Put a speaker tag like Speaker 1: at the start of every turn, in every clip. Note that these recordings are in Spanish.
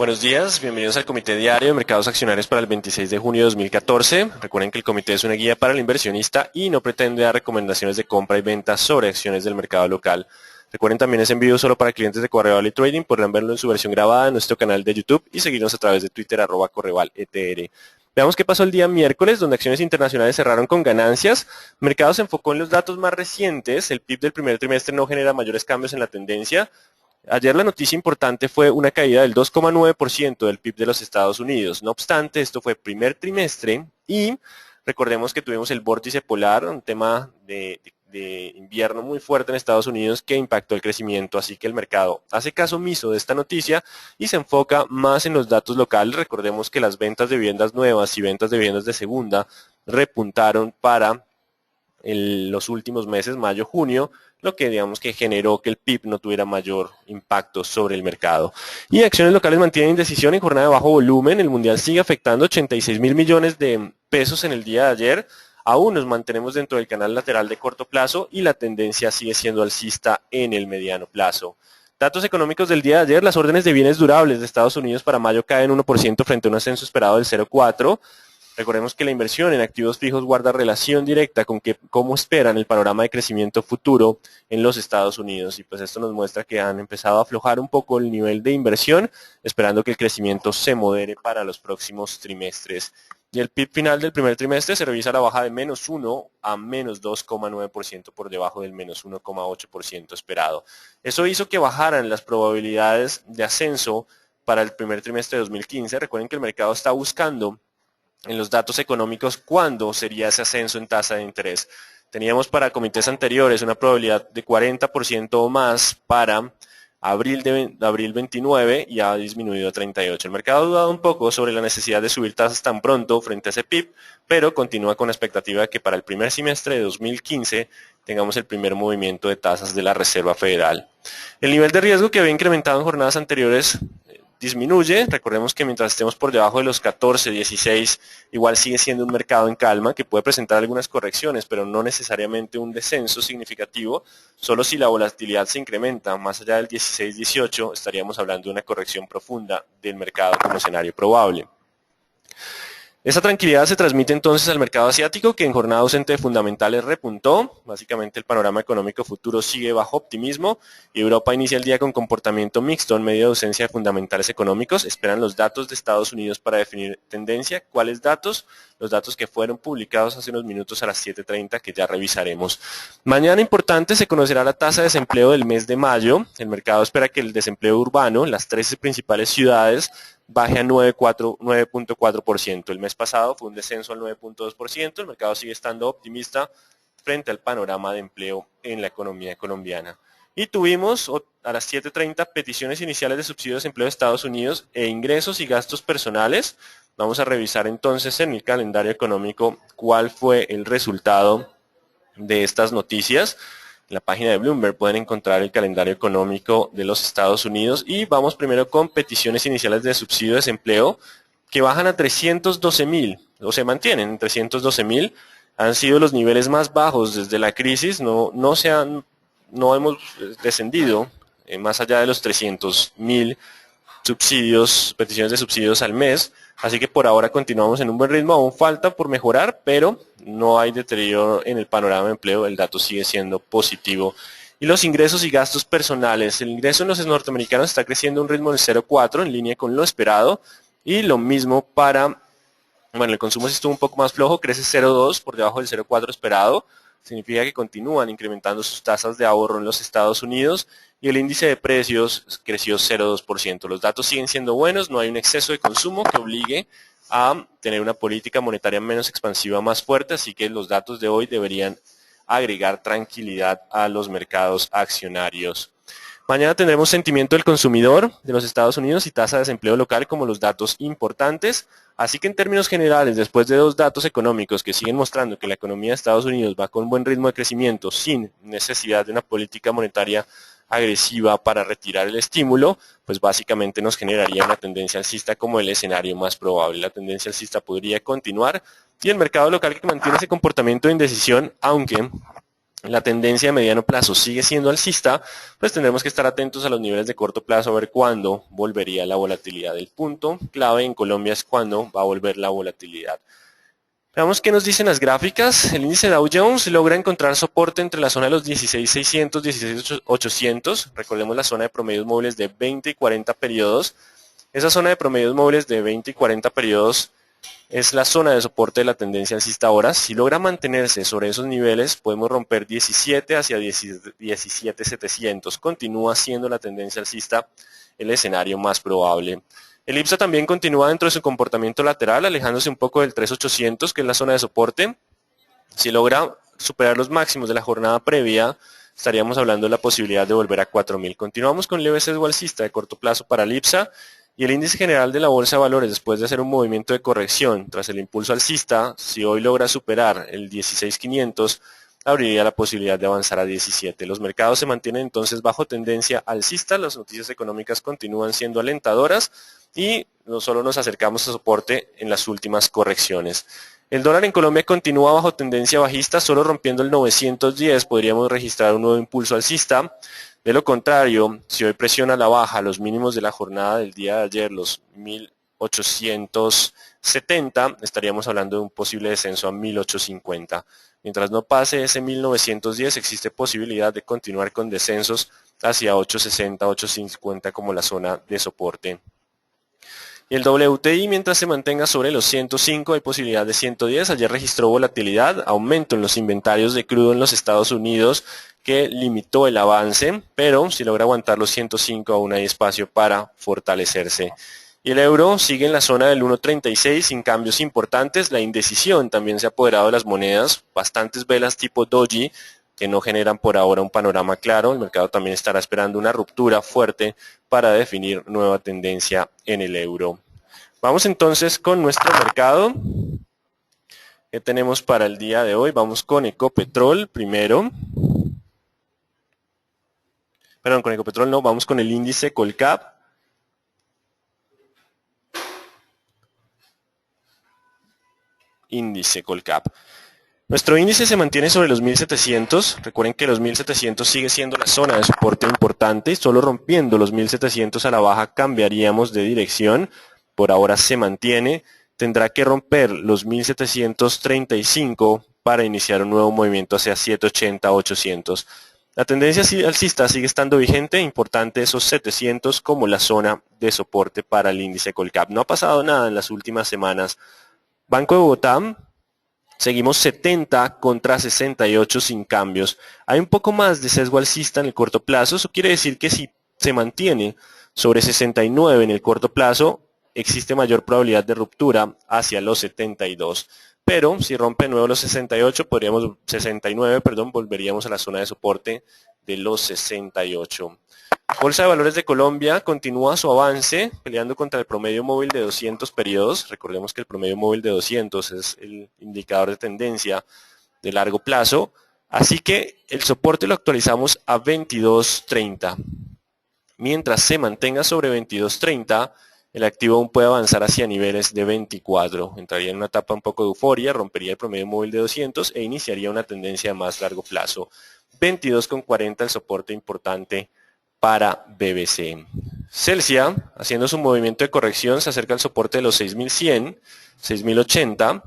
Speaker 1: Buenos días, bienvenidos al Comité Diario de Mercados Accionarios para el 26 de junio de 2014. Recuerden que el comité es una guía para el inversionista y no pretende dar recomendaciones de compra y venta sobre acciones del mercado local. Recuerden también es en vivo solo para clientes de Correval y Trading. Podrán verlo en su versión grabada en nuestro canal de YouTube y seguirnos a través de Twitter @CorrevalETR. Veamos qué pasó el día miércoles, donde acciones internacionales cerraron con ganancias. Mercado se enfocó en los datos más recientes. El PIB del primer trimestre no genera mayores cambios en la tendencia. Ayer la noticia importante fue una caída del 2,9% del PIB de los Estados Unidos. No obstante, esto fue primer trimestre y recordemos que tuvimos el vórtice polar, un tema de invierno muy fuerte en Estados Unidos que impactó el crecimiento, así que el mercado hace caso omiso de esta noticia y se enfoca más en los datos locales. Recordemos que las ventas de viviendas nuevas y ventas de viviendas de segunda repuntaron para los últimos meses, mayo, junio, lo que digamos que generó que el PIB no tuviera mayor impacto sobre el mercado. Y acciones locales mantienen indecisión en jornada de bajo volumen. El mundial sigue afectando 86.000 millones de pesos en el día de ayer. Aún nos mantenemos dentro del canal lateral de corto plazo y la tendencia sigue siendo alcista en el mediano plazo. Datos económicos del día de ayer, las órdenes de bienes durables de Estados Unidos para mayo caen 1% frente a un ascenso esperado del 0,4%. Recordemos que la inversión en activos fijos guarda relación directa con cómo esperan el panorama de crecimiento futuro en los Estados Unidos y pues esto nos muestra que han empezado a aflojar un poco el nivel de inversión, esperando que el crecimiento se modere para los próximos trimestres. Y el PIB final del primer trimestre se revisa a la baja de -1 a -2,9% por debajo del -1,8% esperado. Eso hizo que bajaran las probabilidades de ascenso para el primer trimestre de 2015. Recuerden que el mercado está buscando en los datos económicos cuándo sería ese ascenso en tasa de interés. Teníamos para comités anteriores una probabilidad de 40% o más para abril 29 y ha disminuido a 38. El mercado ha dudado un poco sobre la necesidad de subir tasas tan pronto frente a ese PIB, pero continúa con la expectativa de que para el primer semestre de 2015 tengamos el primer movimiento de tasas de la Reserva Federal. El nivel de riesgo que había incrementado en jornadas anteriores disminuye. Recordemos que mientras estemos por debajo de los 14, 16, igual sigue siendo un mercado en calma que puede presentar algunas correcciones, pero no necesariamente un descenso significativo. Solo si la volatilidad se incrementa más allá del 16, 18, estaríamos hablando de una corrección profunda del mercado como escenario probable. Esa tranquilidad se transmite entonces al mercado asiático, que en jornada ausente de fundamentales repuntó. Básicamente el panorama económico futuro sigue bajo optimismo y Europa inicia el día con comportamiento mixto en medio de ausencia de fundamentales económicos. Esperan los datos de Estados Unidos para definir tendencia. ¿Cuáles datos? Los datos que fueron publicados hace unos minutos a las 7:30 que ya revisaremos. Mañana importante se conocerá la tasa de desempleo del mes de mayo. El mercado espera que el desempleo urbano en las 13 principales ciudades baje a 9,4%. El mes pasado fue un descenso al 9,2%. El mercado sigue estando optimista frente al panorama de empleo en la economía colombiana. Y tuvimos a las 7:30 peticiones iniciales de subsidio de desempleo de Estados Unidos e ingresos y gastos personales. Vamos a revisar entonces en el calendario económico cuál fue el resultado de estas noticias. En la página de Bloomberg pueden encontrar el calendario económico de los Estados Unidos y vamos primero con peticiones iniciales de subsidio de desempleo que bajan a 312.000 o se mantienen en 312.000. Han sido los niveles más bajos desde la crisis, no hemos descendido más allá de los 300.000 subsidios, peticiones de subsidios al mes. Así que por ahora continuamos en un buen ritmo, aún falta por mejorar, pero no hay deterioro en el panorama de empleo, el dato sigue siendo positivo. Y los ingresos y gastos personales, el ingreso en los norteamericanos está creciendo a un ritmo del 0,4 en línea con lo esperado y lo mismo para, el consumo sí estuvo un poco más flojo, crece 0,2 por debajo del 0,4 esperado, significa que continúan incrementando sus tasas de ahorro en los Estados Unidos y el índice de precios creció 0,2%. Los datos siguen siendo buenos, no hay un exceso de consumo que obligue a tener una política monetaria menos expansiva más fuerte, así que los datos de hoy deberían agregar tranquilidad a los mercados accionarios. Mañana tendremos sentimiento del consumidor de los Estados Unidos y tasa de desempleo local como los datos importantes. Así que en términos generales, después de dos datos económicos que siguen mostrando que la economía de Estados Unidos va con buen ritmo de crecimiento sin necesidad de una política monetaria agresiva para retirar el estímulo, pues básicamente nos generaría una tendencia alcista como el escenario más probable. La tendencia alcista podría continuar y el mercado local que mantiene ese comportamiento de indecisión, aunque la tendencia de mediano plazo sigue siendo alcista, pues tendremos que estar atentos a los niveles de corto plazo a ver cuándo volvería la volatilidad. El punto clave en Colombia es cuándo va a volver la volatilidad. Veamos qué nos dicen las gráficas. El índice Dow Jones logra encontrar soporte entre la zona de los 16.600, 16.800. Recordemos la zona de promedios móviles de 20 y 40 periodos. Esa zona de promedios móviles de 20 y 40 periodos es la zona de soporte de la tendencia alcista ahora. Si logra mantenerse sobre esos niveles, podemos romper 17 hacia 17.700. Continúa siendo la tendencia alcista el escenario más probable. El IPSA también continúa dentro de su comportamiento lateral, alejándose un poco del 3.800, que es la zona de soporte. Si logra superar los máximos de la jornada previa, estaríamos hablando de la posibilidad de volver a 4.000. Continuamos con leve sesgo alcista de corto plazo para el IPSA. Y el índice general de la Bolsa de Valores, después de hacer un movimiento de corrección tras el impulso alcista, si hoy logra superar el 16.500, abriría la posibilidad de avanzar a 17. Los mercados se mantienen entonces bajo tendencia alcista, las noticias económicas continúan siendo alentadoras y no solo nos acercamos a soporte en las últimas correcciones. El dólar en Colombia continúa bajo tendencia bajista, solo rompiendo el 910 podríamos registrar un nuevo impulso alcista. De lo contrario, si hoy presiona a la baja los mínimos de la jornada del día de ayer, los 1870, estaríamos hablando de un posible descenso a 1850. Mientras no pase ese 1910, existe posibilidad de continuar con descensos hacia 860, 850 como la zona de soporte. Y el WTI, mientras se mantenga sobre los 105, hay posibilidad de 110. Ayer registró volatilidad, aumento en los inventarios de crudo en los Estados Unidos, que limitó el avance, pero si logra aguantar los 105 aún hay espacio para fortalecerse. Y el euro sigue en la zona del 1.36 sin cambios importantes. La indecisión también se ha apoderado de las monedas, bastantes velas tipo doji que no generan por ahora un panorama claro. El mercado también estará esperando una ruptura fuerte para definir nueva tendencia en el euro. Vamos entonces con nuestro mercado. ¿Qué tenemos para el día de hoy? Vamos con Ecopetrol primero. Perdón, con Ecopetrol no, vamos con el índice Colcap. Índice Colcap. Nuestro índice se mantiene sobre los 1700. Recuerden que los 1700 sigue siendo la zona de soporte importante. Solo rompiendo los 1700 a la baja cambiaríamos de dirección. Por ahora se mantiene. Tendrá que romper los 1735 para iniciar un nuevo movimiento hacia 780, 800. La tendencia alcista sigue estando vigente, importante esos 700 como la zona de soporte para el índice Colcap. No ha pasado nada en las últimas semanas. Banco de Bogotá, seguimos 70 contra 68 sin cambios. Hay un poco más de sesgo alcista en el corto plazo, eso quiere decir que si se mantiene sobre 69 en el corto plazo, existe mayor probabilidad de ruptura hacia los 72. Pero si rompe de nuevo los 69, volveríamos a la zona de soporte de los 68. Bolsa de Valores de Colombia continúa su avance peleando contra el promedio móvil de 200 periodos. Recordemos que el promedio móvil de 200 es el indicador de tendencia de largo plazo. Así que el soporte lo actualizamos a 22.30. Mientras se mantenga sobre 22.30, el activo aún puede avanzar hacia niveles de 24. Entraría en una etapa un poco de euforia, rompería el promedio móvil de 200 e iniciaría una tendencia de más largo plazo. 22.40 el soporte importante para BBC. Celsia, haciendo su movimiento de corrección, se acerca al soporte de los 6.100, 6.080,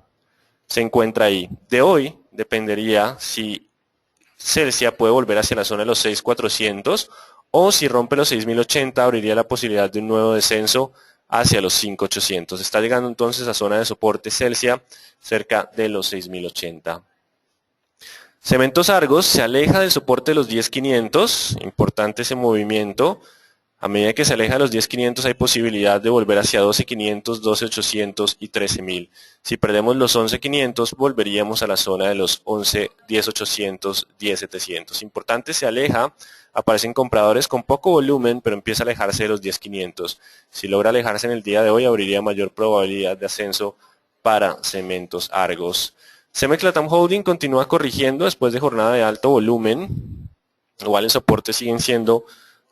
Speaker 1: se encuentra ahí. De hoy dependería si Celsia puede volver hacia la zona de los 6.400 o si rompe los 6.080 abriría la posibilidad de un nuevo descenso hacia los 5.800. Está llegando entonces a zona de soporte Celsia cerca de los 6.080. Cementos Argos se aleja del soporte de los 10.500, importante ese movimiento. A medida que se aleja de los 10.500 hay posibilidad de volver hacia 12.500, 12.800 y 13.000. Si perdemos los 11.500 volveríamos a la zona de los 10.800, 10.700. Importante, se aleja, aparecen compradores con poco volumen, pero empieza a alejarse de los 10.500. Si logra alejarse en el día de hoy abriría mayor probabilidad de ascenso para Cementos Argos. Cemex Latam Holding continúa corrigiendo después de jornada de alto volumen. Igual el soporte siguen siendo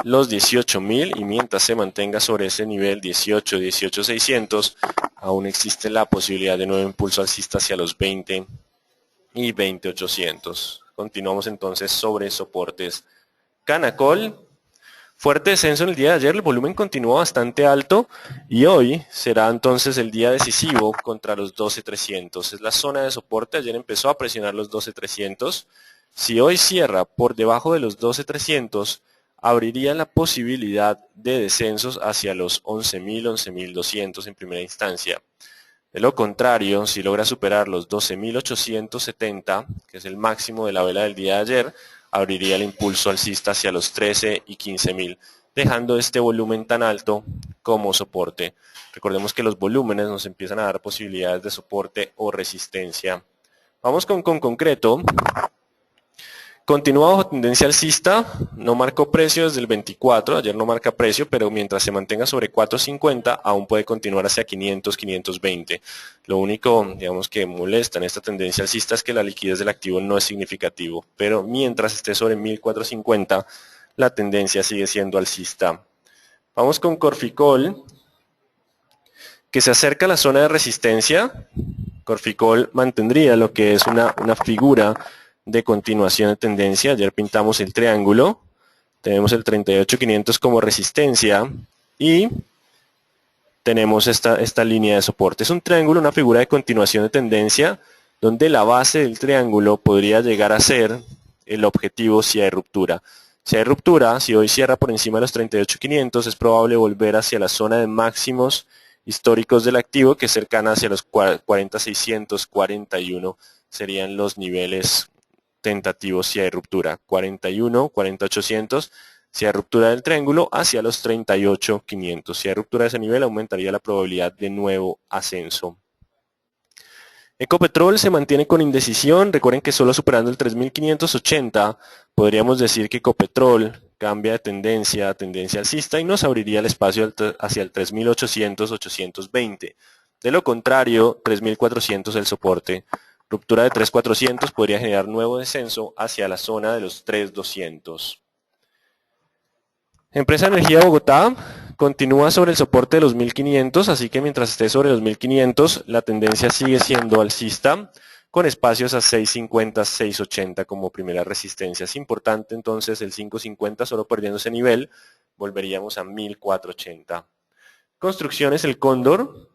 Speaker 1: los 18.000 y mientras se mantenga sobre ese nivel 18.600, aún existe la posibilidad de nuevo impulso alcista hacia los 20 y 20.800. Continuamos entonces sobre soportes. Canacol, fuerte descenso en el día de ayer, el volumen continuó bastante alto y hoy será entonces el día decisivo contra los 12.300. Es la zona de soporte, ayer empezó a presionar los 12.300. Si hoy cierra por debajo de los 12.300, abriría la posibilidad de descensos hacia los 11.000, 11.200 en primera instancia. De lo contrario, si logra superar los 12.870, que es el máximo de la vela del día de ayer, abriría el impulso alcista hacia los 13 y 15.000, dejando este volumen tan alto como soporte. Recordemos que los volúmenes nos empiezan a dar posibilidades de soporte o resistencia. Vamos con concreto. Continúa bajo tendencia alcista, no marcó precio desde el 24, ayer no marca precio, pero mientras se mantenga sobre 450 aún puede continuar hacia 500, 520. Lo único, digamos, que molesta en esta tendencia alcista es que la liquidez del activo no es significativo, pero mientras esté sobre 1450, la tendencia sigue siendo alcista. Vamos con Corficol, que se acerca a la zona de resistencia. Corficol mantendría lo que es una figura de continuación de tendencia. Ayer pintamos el triángulo, tenemos el 38.500 como resistencia y tenemos esta línea de soporte. Es un triángulo, una figura de continuación de tendencia, donde la base del triángulo podría llegar a ser el objetivo si hay ruptura. Si hay ruptura, si hoy cierra por encima de los 38.500, es probable volver hacia la zona de máximos históricos del activo, que es cercana hacia los 40.600, 41 serían los niveles tentativos si hay ruptura. 41, 40.800 si hay ruptura del triángulo hacia los 38.500. Si hay ruptura de ese nivel, aumentaría la probabilidad de nuevo ascenso. Ecopetrol se mantiene con indecisión. Recuerden que solo superando el 3.580 podríamos decir que Ecopetrol cambia de tendencia a tendencia alcista y nos abriría el espacio hacia el 3.800, 820. De lo contrario, 3.400 el soporte. Ruptura de 3.400 podría generar nuevo descenso hacia la zona de los 3.200. Empresa Energía Bogotá continúa sobre el soporte de los 1.500, así que mientras esté sobre los 1.500, la tendencia sigue siendo alcista, con espacios a 6.50, 6.80 como primera resistencia. Es importante entonces el 5.50, solo perdiendo ese nivel, volveríamos a 1.480. Construcciones El Cóndor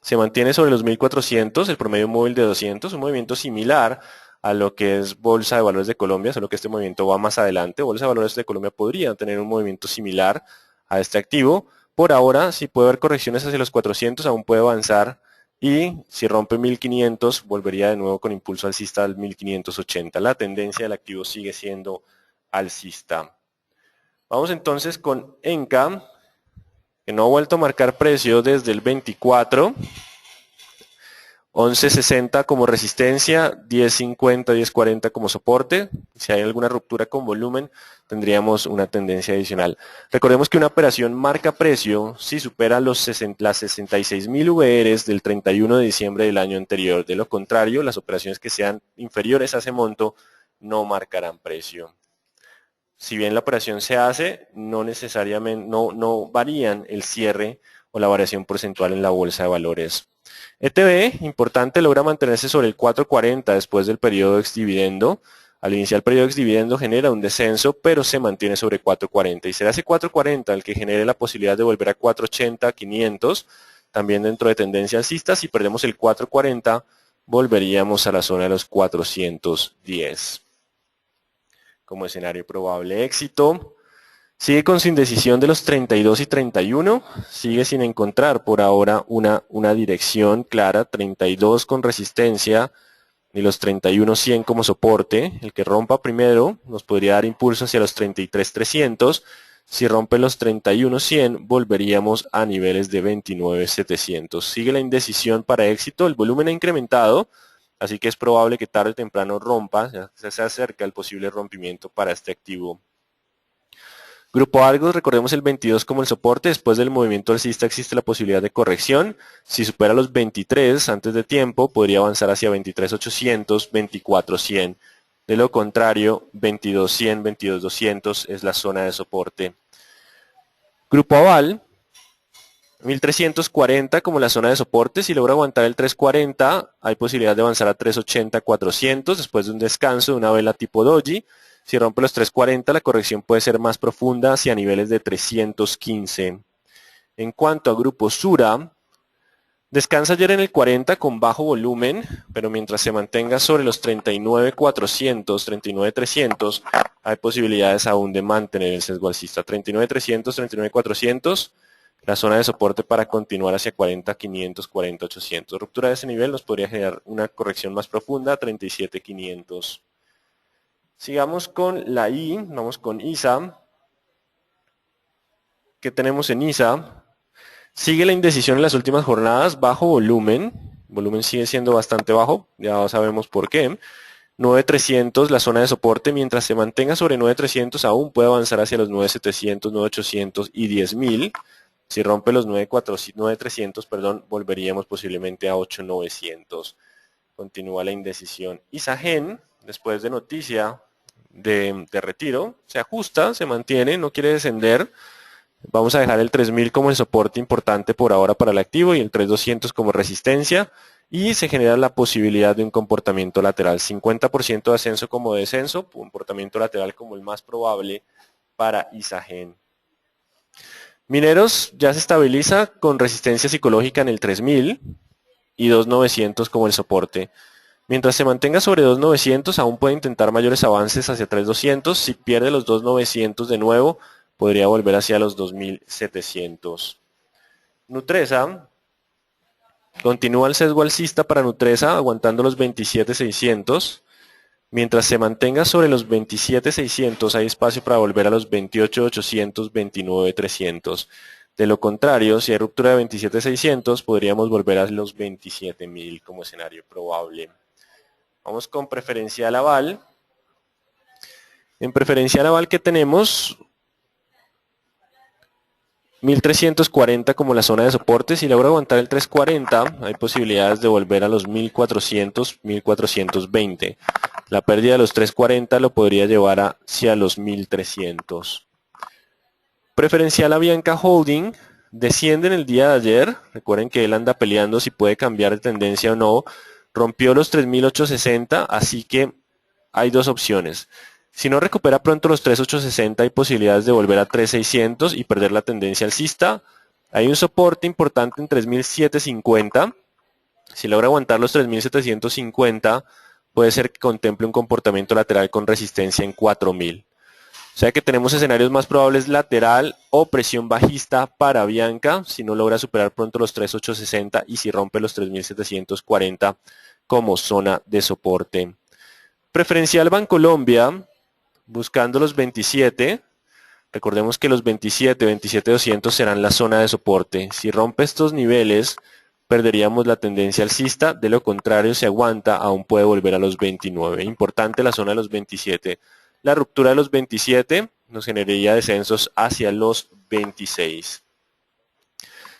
Speaker 1: se mantiene sobre los 1.400, el promedio móvil de 200, un movimiento similar a lo que es Bolsa de Valores de Colombia, solo que este movimiento va más adelante. Bolsa de Valores de Colombia podría tener un movimiento similar a este activo. Por ahora, si puede haber correcciones hacia los 400, aún puede avanzar y si rompe 1.500, volvería de nuevo con impulso alcista al 1.580. La tendencia del activo sigue siendo alcista. Vamos entonces con Enca, que no ha vuelto a marcar precio desde el 24. 11.60 como resistencia, 10.50, 10.40 como soporte. Si hay alguna ruptura con volumen, tendríamos una tendencia adicional. Recordemos que una operación marca precio si supera las 66.000 VRs del 31 de diciembre del año anterior. De lo contrario, las operaciones que sean inferiores a ese monto no marcarán precio. Si bien la operación se hace, no necesariamente, no varían el cierre o la variación porcentual en la bolsa de valores. ETB, importante, logra mantenerse sobre el 4.40 después del periodo ex-dividendo. Al iniciar el periodo ex-dividendo genera un descenso, pero se mantiene sobre 4.40. Y será ese 4.40 el que genere la posibilidad de volver a 4.80, 500, también dentro de tendencia alcista. Si perdemos el 4.40, volveríamos a la zona de los 410. Como escenario probable éxito. Sigue con su indecisión de los 32 y 31, sigue sin encontrar por ahora una dirección clara, 32 con resistencia y los 31.100 como soporte. El que rompa primero nos podría dar impulso hacia los 33.300, si rompe los 31.100 volveríamos a niveles de 29.700. Sigue la indecisión para éxito, el volumen ha incrementado, así que es probable que tarde o temprano rompa, se acerca el posible rompimiento para este activo. Grupo Argos, recordemos el 22 como el soporte, después del movimiento alcista existe la posibilidad de corrección, si supera los 23 antes de tiempo podría avanzar hacia 23.800, 24.100, de lo contrario 22.100, 22.200 es la zona de soporte. Grupo Aval, 1340 como la zona de soporte. Si logra aguantar el 340, hay posibilidad de avanzar a 380, 400 después de un descanso de una vela tipo doji. Si rompe los 340, la corrección puede ser más profunda hacia niveles de 315. En cuanto a grupo Sura, descansa ayer en el 40 con bajo volumen, pero mientras se mantenga sobre los 39.400, 39.300, hay posibilidades aún de mantener el sesgo alcista. 39.300, 39.400, la zona de soporte para continuar hacia 40.500, 40.800. Ruptura de ese nivel nos podría generar una corrección más profunda, 37.500. Sigamos con la I, vamos con ISA. ¿Qué tenemos en ISA? Sigue la indecisión en las últimas jornadas, bajo volumen sigue siendo bastante bajo, ya sabemos por qué. 9.300 la zona de soporte, mientras se mantenga sobre 9.300 aún puede avanzar hacia los 9.700, 9.800 y 10.000. Si rompe los 9.300, volveríamos posiblemente a 8.900. Continúa la indecisión. Isagen, después de noticia de retiro, se ajusta, se mantiene, no quiere descender. Vamos a dejar el 3000 como el soporte importante por ahora para el activo y el 3200 como resistencia. Y se genera la posibilidad de un comportamiento lateral. 50% de ascenso como descenso, comportamiento lateral como el más probable para Isagen. Mineros ya se estabiliza con resistencia psicológica en el 3000 y 2900 como el soporte. Mientras se mantenga sobre 2900 aún puede intentar mayores avances hacia 3200. Si pierde los 2900 de nuevo, podría volver hacia los 2700. Nutresa, continúa el sesgo alcista para Nutresa, aguantando los 27.600. Mientras se mantenga sobre los 27.600, hay espacio para volver a los 28.800, 29.300. De lo contrario, si hay ruptura de 27.600, podríamos volver a los 27.000 como escenario probable. Vamos con preferencial aval. En preferencial aval, ¿qué tenemos? 1340 como la zona de soporte. Si logra aguantar el 340, hay posibilidades de volver a los 1400, 1420. La pérdida de los 340 lo podría llevar hacia los 1300. Preferencial Avianca Holding. Desciende en el día de ayer. Recuerden que él anda peleando si puede cambiar de tendencia o no. Rompió los 3860, así que hay dos opciones. Si no recupera pronto los 3860, hay posibilidades de volver a 3600 y perder la tendencia alcista. Hay un soporte importante en 3750. Si logra aguantar los 3750, puede ser que contemple un comportamiento lateral con resistencia en 4000. O sea que tenemos escenarios más probables lateral o presión bajista para Avianca si no logra superar pronto los 3860 y si rompe los 3740 como zona de soporte. Preferencial Bancolombia, buscando los 27. Recordemos que los 27, 27.200 serán la zona de soporte. Si rompe estos niveles, perderíamos la tendencia alcista. De lo contrario, si aguanta, aún puede volver a los 29. Importante la zona de los 27. La ruptura de los 27 nos generaría descensos hacia los 26.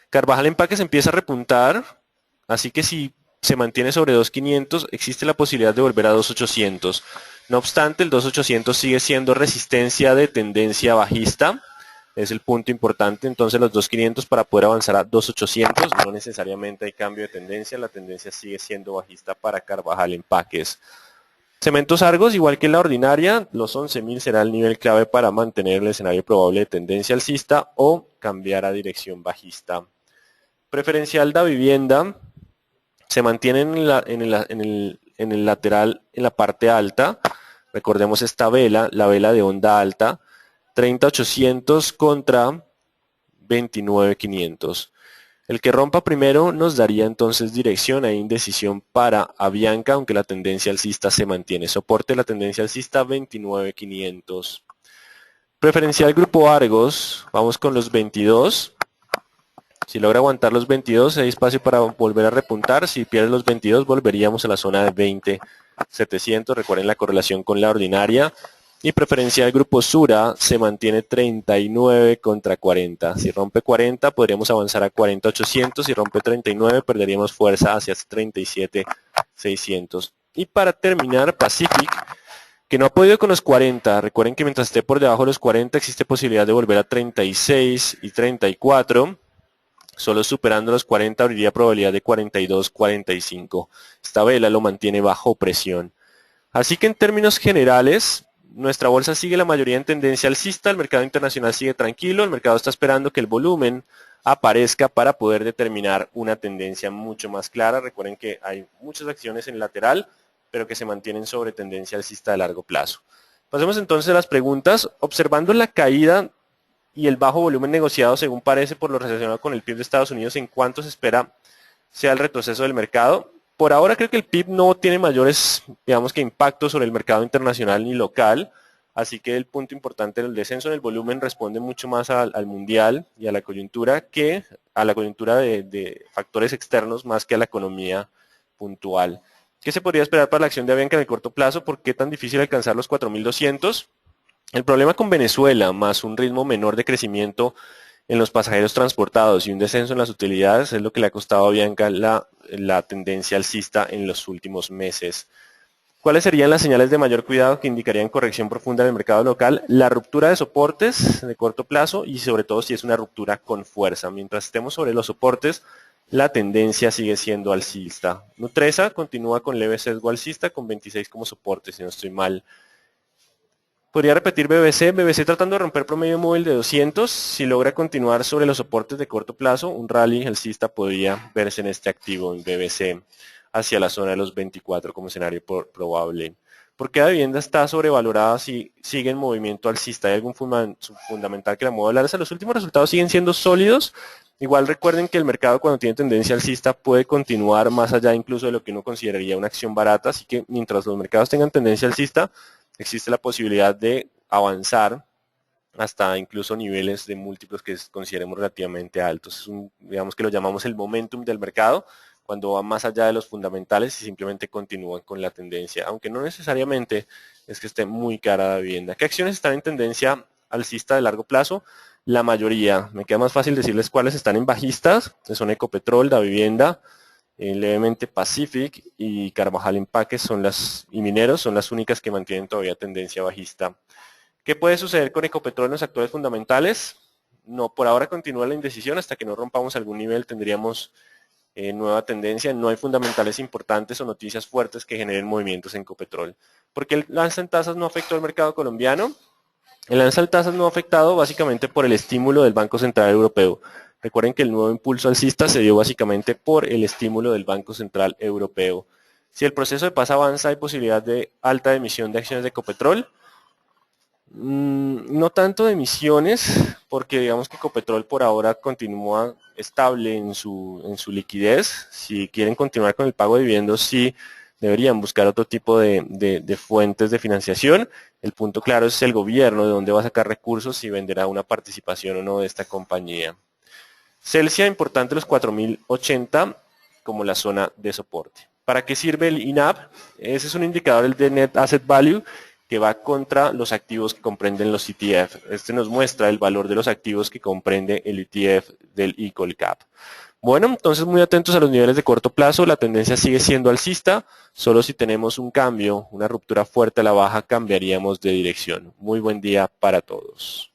Speaker 1: Carvajal Empaques empieza a repuntar, así que si se mantiene sobre 2.500, existe la posibilidad de volver a 2.800. No obstante, el 2.800 sigue siendo resistencia de tendencia bajista. Es el punto importante. Entonces los 2.500 para poder avanzar a 2.800. No necesariamente hay cambio de tendencia. La tendencia sigue siendo bajista para Carvajal Empaques. Cementos Argos, igual que la ordinaria, los 11.000 será el nivel clave para mantener el escenario probable de tendencia alcista o cambiar a dirección bajista. Preferencial da Vivienda se mantiene en el lateral, en la parte alta. Recordemos esta vela, la vela de onda alta, 30.800 contra 29.500. El que rompa primero nos daría entonces dirección e indecisión para Avianca, aunque la tendencia alcista se mantiene. Soporte la tendencia alcista 29.500. Preferencial Grupo Argos, vamos con los 22. Si logra aguantar los 22, hay espacio para volver a repuntar. Si pierde los 22, volveríamos a la zona de 20.700. Recuerden la correlación con la ordinaria. Y preferencial Grupo Sura se mantiene 39 contra 40. Si rompe 40, podríamos avanzar a 40.800. Si rompe 39, perderíamos fuerza hacia 37.600. Y para terminar, Pacific, que no ha podido con los 40. Recuerden que mientras esté por debajo de los 40, existe posibilidad de volver a 36 y 34. Solo superando los 40 abriría probabilidad de 42-45. Esta vela lo mantiene bajo presión. Así que en términos generales, nuestra bolsa sigue la mayoría en tendencia alcista, el mercado internacional sigue tranquilo, el mercado está esperando que el volumen aparezca para poder determinar una tendencia mucho más clara. Recuerden que hay muchas acciones en lateral, pero que se mantienen sobre tendencia alcista de largo plazo. Pasemos entonces a las preguntas. Observando la caída y el bajo volumen negociado, según parece, por lo relacionado con el PIB de Estados Unidos, ¿en cuánto se espera sea el retroceso del mercado? Por ahora creo que el PIB no tiene mayores, digamos que impactos sobre el mercado internacional ni local, así que el punto importante del descenso en el volumen responde mucho más al mundial y a la coyuntura que a la coyuntura de factores externos más que a la economía puntual. ¿Qué se podría esperar para la acción de Avianca en el corto plazo? ¿Por qué tan difícil alcanzar los 4.200? El problema con Venezuela, más un ritmo menor de crecimiento en los pasajeros transportados y un descenso en las utilidades, es lo que le ha costado a Avianca la tendencia alcista en los últimos meses. ¿Cuáles serían las señales de mayor cuidado que indicarían corrección profunda en el mercado local? La ruptura de soportes de corto plazo y sobre todo si es una ruptura con fuerza. Mientras estemos sobre los soportes, la tendencia sigue siendo alcista. Nutresa continúa con leve sesgo alcista con 26 como soporte, si no estoy mal. Podría repetir BBC tratando de romper promedio móvil de 200, si logra continuar sobre los soportes de corto plazo, un rally alcista podría verse en este activo en BBC hacia la zona de los 24 como escenario probable. ¿Por qué la vivienda está sobrevalorada si sigue en movimiento alcista? ¿Hay algún fundamental que la mueva al alza? Los últimos resultados siguen siendo sólidos. Igual recuerden que el mercado cuando tiene tendencia alcista puede continuar más allá incluso de lo que uno consideraría una acción barata, así que mientras los mercados tengan tendencia alcista, existe la posibilidad de avanzar hasta incluso niveles de múltiplos que consideremos relativamente altos. Digamos que lo llamamos el momentum del mercado, cuando va más allá de los fundamentales y simplemente continúan con la tendencia, aunque no necesariamente es que esté muy cara la vivienda. ¿Qué acciones están en tendencia alcista de largo plazo? La mayoría. Me queda más fácil decirles cuáles están en bajistas, que son Ecopetrol, Da Vivienda, levemente Pacific y Carvajal Empaques y Mineros son las únicas que mantienen todavía tendencia bajista. ¿Qué puede suceder con Ecopetrol en los actuales fundamentales? No, por ahora continúa la indecisión, hasta que no rompamos algún nivel tendríamos nueva tendencia. No hay fundamentales importantes o noticias fuertes que generen movimientos en Ecopetrol. ¿Por qué el alza en tasas no afectó al mercado colombiano? El alza en tasas no ha afectado básicamente por el estímulo del Banco Central Europeo. Recuerden que el nuevo impulso alcista se dio básicamente por el estímulo del Banco Central Europeo. Si el proceso de paz avanza, hay posibilidad de alta emisión de acciones de Ecopetrol. No tanto de emisiones, porque digamos que Ecopetrol por ahora continúa estable en su liquidez. Si quieren continuar con el pago de dividendos, sí deberían buscar otro tipo de fuentes de financiación. El punto claro es el gobierno, de dónde va a sacar recursos y venderá una participación o no de esta compañía. Celsia, importante los 4.080 como la zona de soporte. ¿Para qué sirve el INAV? Ese es un indicador de Net Asset Value que va contra los activos que comprenden los ETF. Este nos muestra el valor de los activos que comprende el ETF del Colcap. Bueno, entonces muy atentos a los niveles de corto plazo, la tendencia sigue siendo alcista, solo si tenemos un cambio, una ruptura fuerte a la baja, cambiaríamos de dirección. Muy buen día para todos.